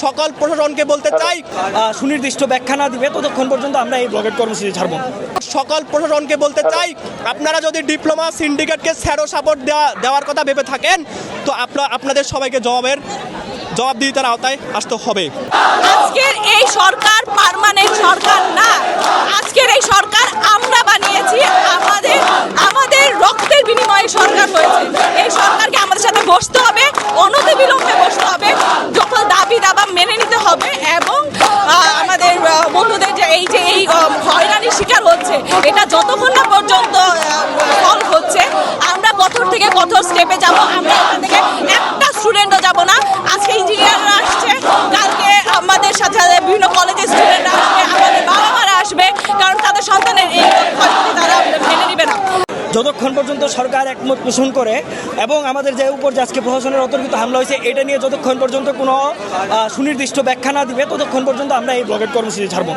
সকল প্রশাসনকে বলতে চাই, সুনির্দিষ্ট ব্যাখ্যা না দিবে ততক্ষণ পর্যন্ত আমরা এই ব্লকেট কর্মসূচি ছাড়ব। সকল প্রশাসনকে বলতে চাই, আপনারা যদি ডিপ্লোমা সিন্ডিকেটকে স্যারো সাপোর্ট দেওয়ার কথা ভেবে থাকেন তো আপনাদের সবাইকে জবাবদিহিতার আওতায় আসতে হবে। আজকের এই সরকার পার্মানেন্ট সরকার না, আজকের এই সরকার আমরা বানিয়েছি, আমাদের রক্তের বিনিময়ে সরকার হয়েছে। এই সরকারকে আমাদের সাথে বসতে হবে, অনতিবিলম্বে বসতে হবে, সকল দাবি দাবা মেনে নিতে হবে এবং আমাদের বন্ধুদের যে এই হয়রানির শিকার হচ্ছে এটা যতক্ষণ না পর্যন্ত সলভ হচ্ছে আমরা কঠোর থেকে কঠোর স্টেপে যাব। আমরা এখান থেকে একটা স্টুডেন্টও যাব না। আজকে ইঞ্জিনিয়াররা আসছে, কালকে আমাদের সাথে বিভিন্ন কলেজের স্টুডেন্টরা আসবে, আমাদের বাবা মারা আসবে, কারণ তাদের সন্তানের এই ক্ষয়ক্ষতি তারা মেনে নেবে না। যতক্ষণ পর্যন্ত সরকার একমত পোষণ করে এবং আমাদের যে উপর যে আজকে প্রশাসনের অতর্কিত হামলা হয়েছে এটা নিয়ে যতক্ষণ পর্যন্ত কোনো সুনির্দিষ্ট ব্যাখ্যা না দিবে ততক্ষণ পর্যন্ত আমরা এই ব্লকেট কর্মসূচি ছাড়ব।